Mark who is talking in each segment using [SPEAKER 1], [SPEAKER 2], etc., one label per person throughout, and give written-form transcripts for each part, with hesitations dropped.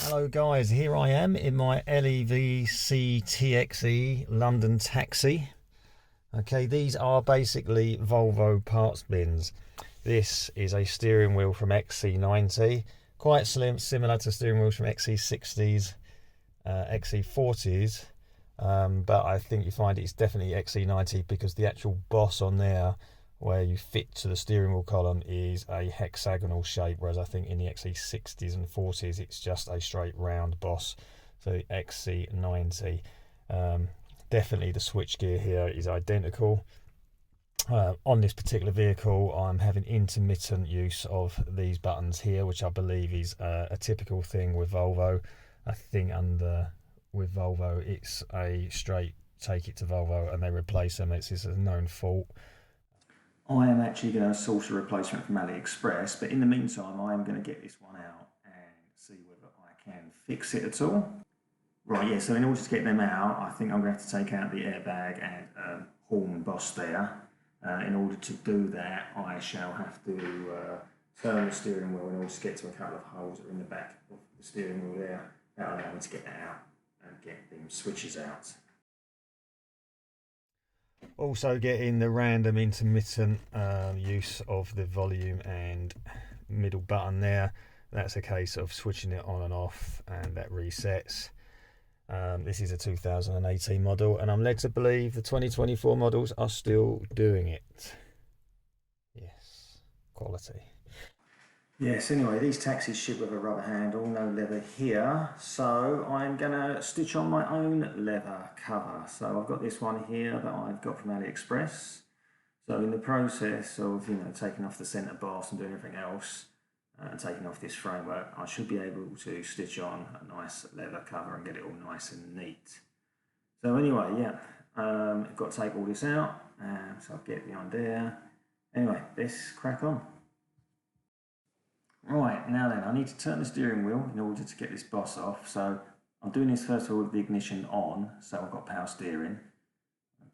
[SPEAKER 1] Hello guys, here I am in my LEVC TXE London taxi. Okay, these are basically Volvo parts bins. This is a steering wheel from XC90, quite slim, similar to steering wheels from XC60s, XC40s, but I think you find it's definitely XC90 because the actual boss on there where you fit to the steering wheel column is a hexagonal shape, whereas I think in the XC60s and 40s it's just a straight round boss. So XC90, definitely the switchgear here is identical. On this particular vehicle I'm having intermittent use of these buttons here, which I believe is a typical thing with Volvo. I think with Volvo it's a straight take it to Volvo and they replace them. It's a known fault.
[SPEAKER 2] I am actually going to source a replacement from AliExpress, but in the meantime I am going to get this one out and see whether I can fix it at all. Right, yeah, so in order to get them out, I think I'm going to have to take out the airbag and horn boss there. In order to do that, I shall have to turn the steering wheel in order to get to a couple of holes that are in the back of the steering wheel there. That'll allow me to get that out and get them switches out.
[SPEAKER 1] Also getting the random intermittent use of the volume and middle button there. That's a case of switching it on and off and that resets. This is a 2018 model and I'm led to believe the 2024 models are still doing it. Yes, quality.
[SPEAKER 2] Yes, anyway, these taxis ship with a rubber handle, no leather here, so I'm going to stitch on my own leather cover. So I've got this one here that I've got from AliExpress. So in the process of, taking off the centre boss and doing everything else, and taking off this framework, I should be able to stitch on a nice leather cover and get it all nice and neat. So anyway, yeah, I've got to take all this out, so I'll get behind there. Anyway, let's crack on. Right, now then, I need to turn the steering wheel in order to get this boss off. So I'm doing this first of all with the ignition on, so I've got power steering.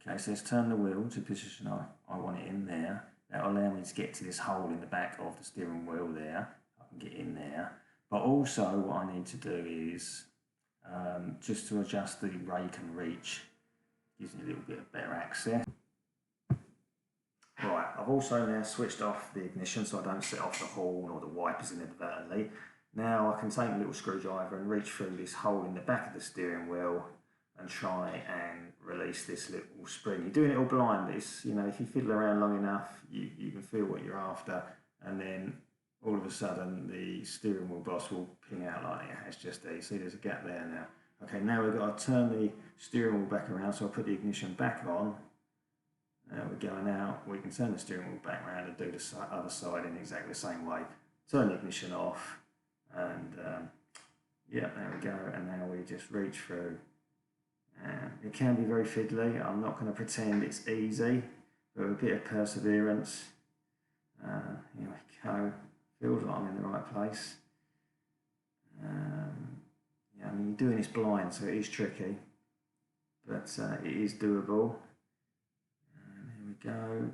[SPEAKER 2] Okay, so let's turn the wheel to the position I want it in there. That'll allow me to get to this hole in the back of the steering wheel there. I can get in there. But also what I need to do is just to adjust the rake and reach. Gives me a little bit of better access. Right, I've also now switched off the ignition so I don't set off the horn or the wipers inadvertently. Now I can take a little screwdriver and reach through this hole in the back of the steering wheel and try and release this little spring. You're doing it all blind, but it's, if you fiddle around long enough, you can feel what you're after, and then all of a sudden the steering wheel boss will ping out like it has just there. You see there's a gap there now. Okay, now we've got to turn the steering wheel back around, so I'll put the ignition back on. Now we're going out, we can turn the steering wheel back around and do the other side in exactly the same way. Turn the ignition off, and yeah, there we go, and now we just reach through. It can be very fiddly. I'm not going to pretend it's easy, but with a bit of perseverance, here we go. Feels like I'm in the right place. Yeah, I mean, you're doing this blind, so it is tricky, but it is doable. Here we go.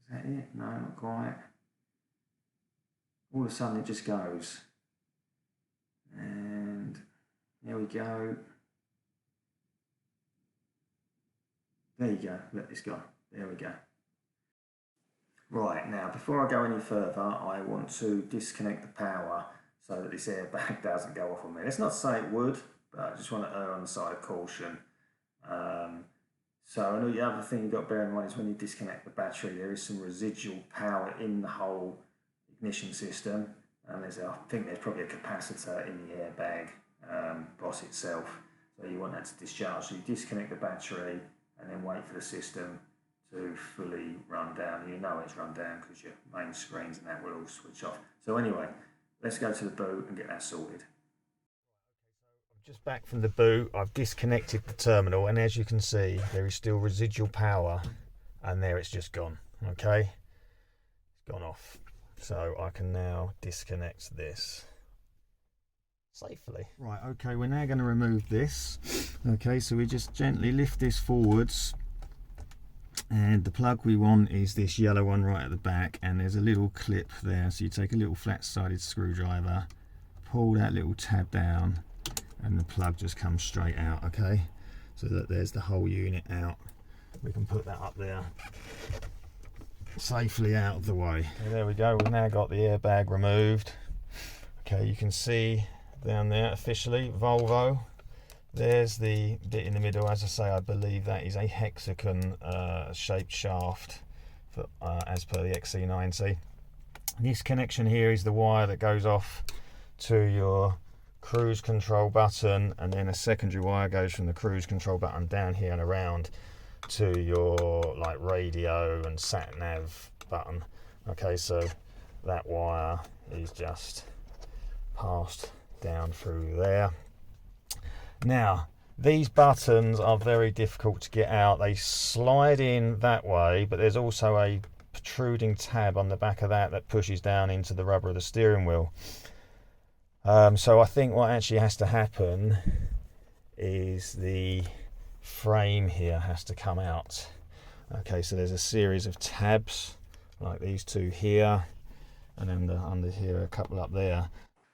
[SPEAKER 2] Is that it? No, not quite. All of a sudden it just goes. And there we go. There you go, let this go. There we go. Right, now before I go any further, I want to disconnect the power so that this airbag doesn't go off on me. Let's not say it would, but I just want to err on the side of caution. So I know the other thing you've got to bear in mind is when you disconnect the battery, there is some residual power in the whole ignition system, and I think there's probably a capacitor in the airbag boss itself, so you want that to discharge. So you disconnect the battery and then wait for the system to fully run down. You know it's run down because your main screens and that will all switch off. So anyway, let's go to the boot and get that sorted.
[SPEAKER 1] I'm just back from the boot. I've disconnected the terminal and as you can see there is still residual power and there it's just gone. Okay, it's gone off. So I can now disconnect this safely. Right, okay, we're now going to remove this. Okay, so we just gently lift this forwards and the plug we want is this yellow one right at the back, and there's a little clip there, so you take a little flat sided screwdriver, pull that little tab down and the plug just comes straight out, okay? So that there's the whole unit out. We can put that up there safely out of the way. So there we go, we've now got the airbag removed. Okay, you can see down there officially Volvo. There's the bit in the middle. As I say, I believe that is a hexagon shaped shaft for, as per the XC90. This connection here is the wire that goes off to your cruise control button, and then a secondary wire goes from the cruise control button down here and around to your like radio and sat nav button. Okay, so that wire is just passed down through there. Now these buttons are very difficult to get out. They slide in that way, but there's also a protruding tab on the back of that pushes down into the rubber of the steering wheel. So I think what actually has to happen is the frame here has to come out. Okay, so there's a series of tabs like these two here, and then under here a couple up there.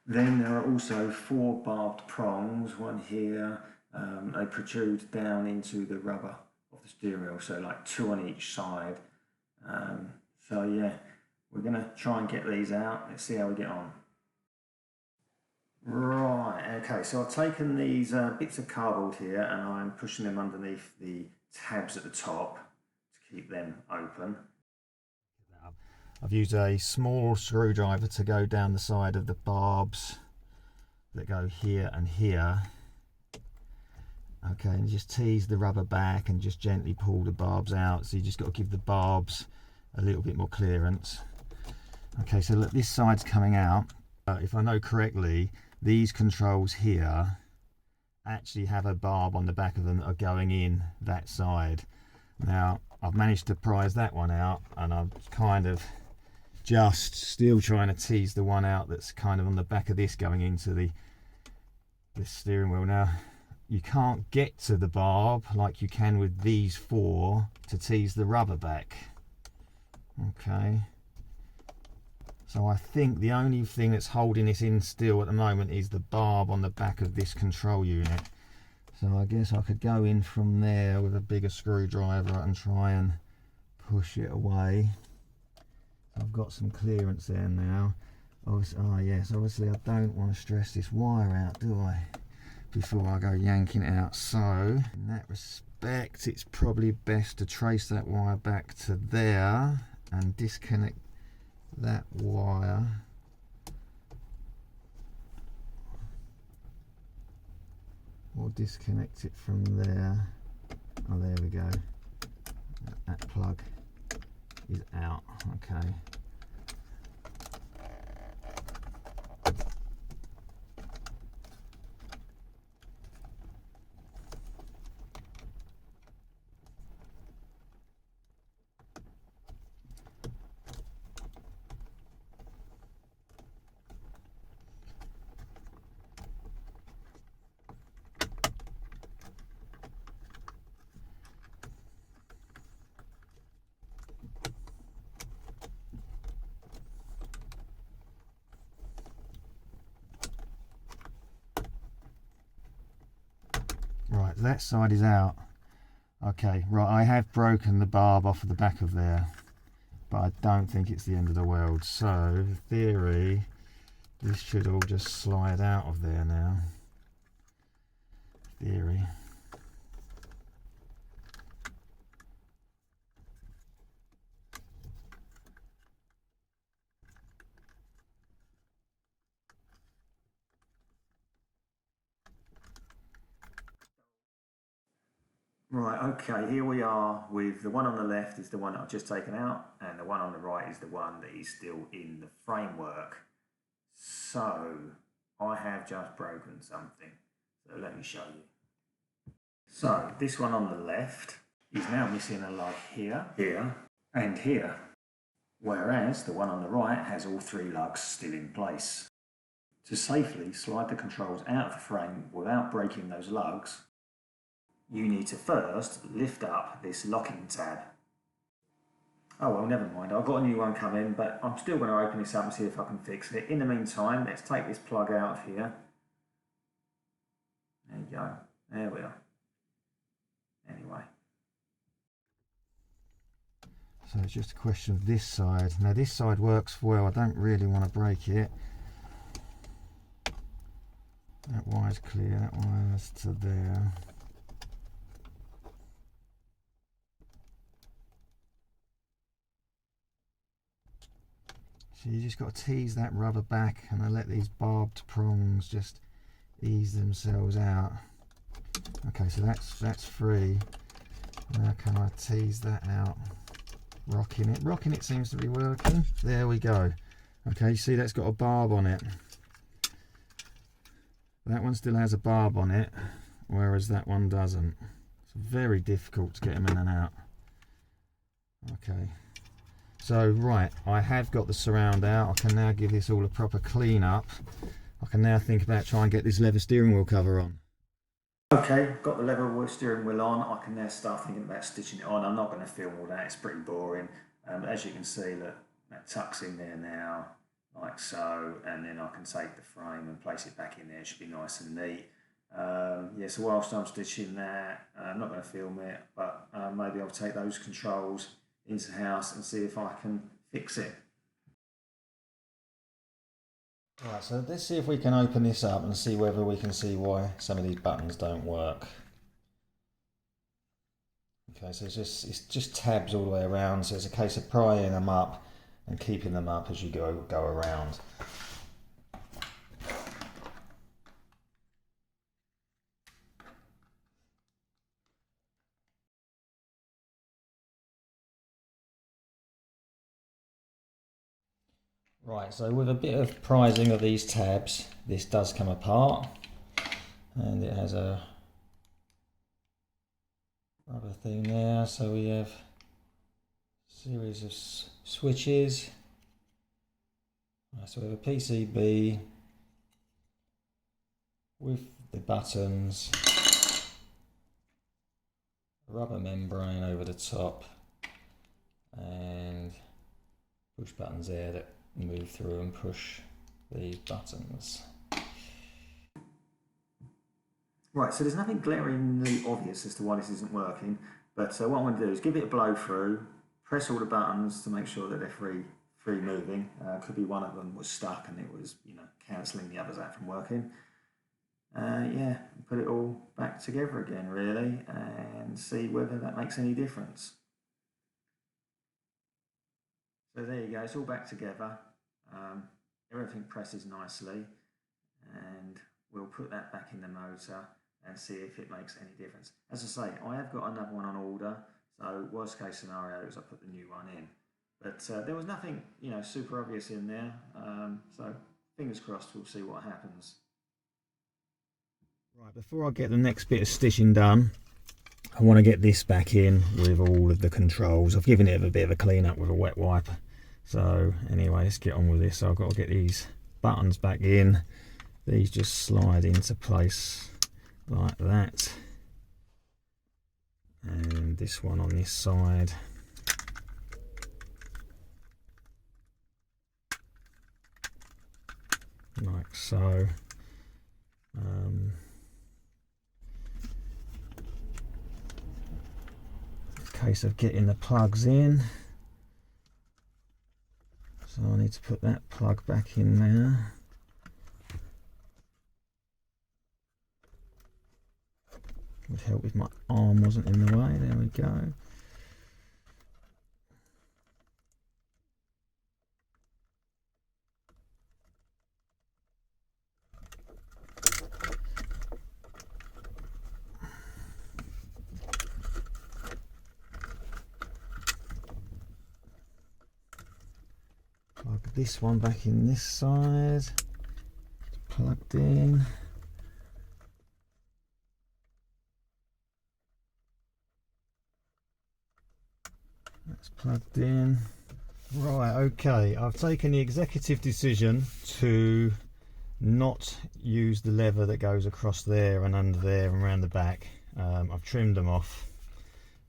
[SPEAKER 2] Then there are also 4 barbed prongs, one here. They protrude down into the rubber of the steering wheel, so like 2 on each side. So yeah, we're going to try and get these out. Let's see how we get on. Right, okay, so I've taken these bits of cardboard here and I'm pushing them underneath the tabs at the top to keep them open.
[SPEAKER 1] I've used a small screwdriver to go down the side of the barbs that go here and here. Okay, and just tease the rubber back and just gently pull the barbs out. So you just got to give the barbs a little bit more clearance. Okay, so look, this side's coming out. If I know correctly, these controls here actually have a barb on the back of them that are going in that side. Now, I've managed to prise that one out, and I'm kind of just still trying to tease the one out that's kind of on the back of this going into this steering wheel. Now, you can't get to the barb like you can with these 4 to tease the rubber back. Okay. So I think the only thing that's holding this in still at the moment is the barb on the back of this control unit. So I guess I could go in from there with a bigger screwdriver and try and push it away. I've got some clearance there now. Obviously I don't want to stress this wire out, do I? Before I go yanking it out. So in that respect, it's probably best to trace that wire back to there and disconnect that wire. Or disconnect it from there. Oh, there we go. That plug is out. Okay. Right, that side is out. Okay, right, I have broken the barb off of the back of there, but I don't think it's the end of the world. So, in theory, this should all just slide out of there now. Theory.
[SPEAKER 2] Right, okay, here we are with the one on the left is the one that I've just taken out, and the one on the right is the one that is still in the framework. So, I have just broken something, so let me show you. So, this one on the left is now missing a lug here, here, and here, whereas the one on the right has all 3 lugs still in place. To safely slide the controls out of the frame without breaking those lugs, you need to first lift up this locking tab. Oh well, never mind. I've got a new one coming, but I'm still going to open this up and see if I can fix it. In the meantime, let's take this plug out of here. There you go. There we are. Anyway.
[SPEAKER 1] So it's just a question of this side. Now this side works well. I don't really want to break it. That wire's clear. That wire's to there. So you just got to tease that rubber back and I let these barbed prongs just ease themselves out. Okay, so that's free. Now can I tease that out? Rocking it seems to be working. There we go. Okay, you see that's got a barb on it. That one still has a barb on it, whereas that one doesn't. It's very difficult to get them in and out. Okay. So, right, I have got the surround out. I can now give this all a proper clean up. I can now think about trying to get this leather steering wheel cover on.
[SPEAKER 2] Okay, got the leather steering wheel on. I can now start thinking about stitching it on. I'm not going to film all that, it's pretty boring. As you can see, look, that tucks in there now, like so, and then I can take the frame and place it back in there. It should be nice and neat. Yeah, so whilst I'm stitching that, I'm not going to film it, but maybe I'll take those controls into the house and see if I can fix it.
[SPEAKER 1] Right, so let's see if we can open this up and see whether we can see why some of these buttons don't work. Okay, so it's just tabs all the way around, so it's a case of prying them up and keeping them up as you go around. Right, so with a bit of prising of these tabs, this does come apart, and it has a rubber thing there, so we have a series of switches. Right, so we have a PCB with the buttons, a rubber membrane over the top, and push buttons there that move through and push these buttons.
[SPEAKER 2] Right, so there's nothing glaringly obvious as to why this isn't working, but what I'm going to do is give it a blow through, press all the buttons to make sure that they're free moving. Could be one of them was stuck and it was, cancelling the others out from working. Yeah, put it all back together again really and see whether that makes any difference. So there you go, it's all back together. Everything presses nicely, and we'll put that back in the motor and see if it makes any difference. As I say, I have got another one on order, so worst case scenario is I put the new one in. But there was nothing, super obvious in there, so fingers crossed we'll see what happens. Right, before I get the next bit of stitching done, I want to get this back in with all of the controls. I've given it a bit of a clean up with a wet wipe. So anyway, let's get on with this. So I've got to get these buttons back in. These just slide into place like that. And this one on this side. Like so. It's a case of getting the plugs in. So I need to put that plug back in there. Would help if my arm wasn't in the way. There we go. Plug this one back in this side. It's plugged in. That's plugged in. Right, okay, I've taken the executive decision to not use the lever that goes across there and under there and around the back. I've trimmed them off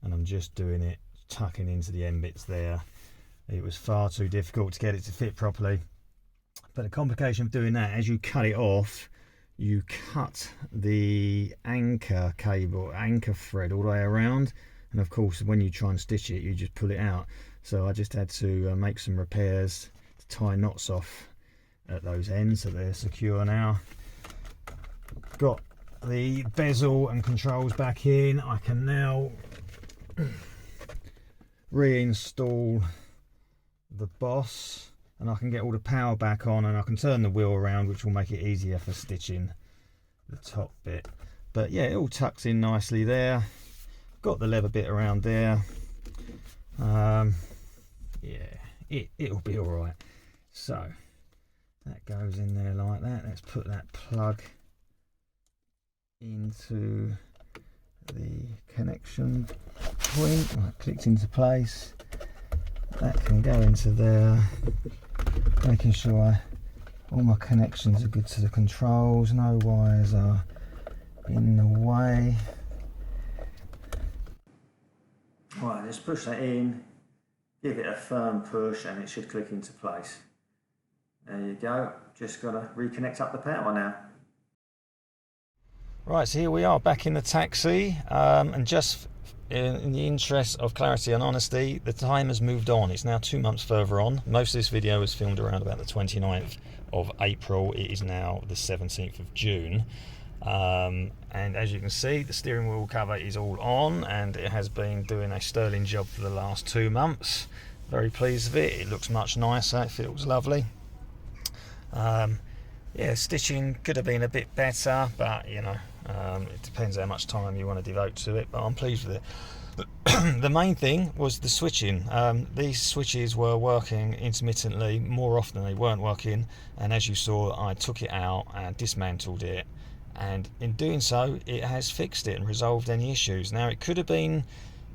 [SPEAKER 2] and I'm just doing it
[SPEAKER 1] tucking into the end bits there. It was far too difficult to get it to fit properly. But the complication of doing that, as you cut it off, you cut the anchor cable, anchor thread all the way around, and of course when you try and stitch it, you just pull it out. So I just had to make some repairs to tie knots off at those ends so they're secure now. Got the bezel and controls back in. I can now reinstall the boss, and I can get all the power back on, and I can turn the wheel around, which will make it easier for stitching the top bit. But yeah, it all tucks in nicely there. Got the leather bit around there. Yeah, it'll be all right. So that goes in there like that. Let's put that plug into the connection point. That clicked into place. That can go into there, making sure all my connections are good to the controls, no wires are in the way.
[SPEAKER 2] Right, just push that in, give it a firm push, and it should click into place. There you go, just got to reconnect up the power now.
[SPEAKER 1] Right, so here we are back in the taxi, and just in the interest of clarity and honesty, the time has moved on. It's now 2 months further on. Most of this video was filmed around about the 29th of April. It is now the 17th of June. And as you can see, the steering wheel cover is all on, and it has been doing a sterling job for the last 2 months. Very pleased with it. It looks much nicer. It feels lovely. Yeah, stitching could have been a bit better, but you know, it depends how much time you want to devote to it, but I'm pleased with it. The main thing was the switching. These switches were working intermittently. More often they weren't working, and as you saw, I took it out and dismantled it, and in doing so it has fixed it and resolved any issues. Now it could have been,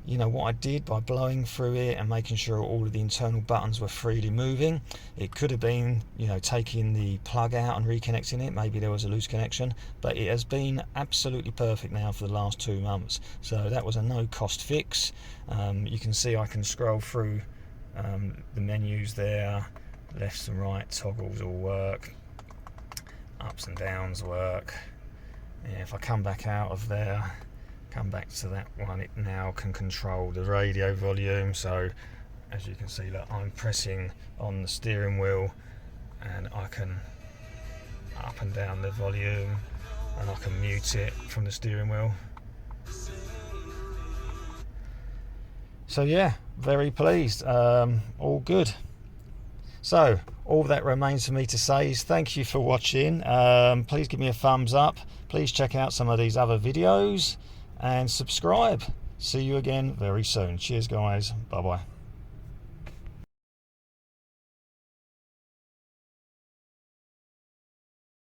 [SPEAKER 1] you know, what I did by blowing through it and making sure all of the internal buttons were freely moving. It could have been, you know, taking the plug out and reconnecting it. Maybe there was a loose connection, but it has been absolutely perfect now for the last 2 months. So that was a no cost fix. You can see I can scroll through the menus there. Left and right toggles all work, ups and downs work. Yeah, if I come back out of there, come back to that one, it now can control the radio volume. So as you can see, look, I'm pressing on the steering wheel and I can up and down the volume, and I can mute it from the steering wheel. So yeah, very pleased. All good. So all that remains for me to say is thank you for watching. Please give me a thumbs up. Please check out some of these other videos and subscribe. See you again very soon. Cheers guys. Bye bye.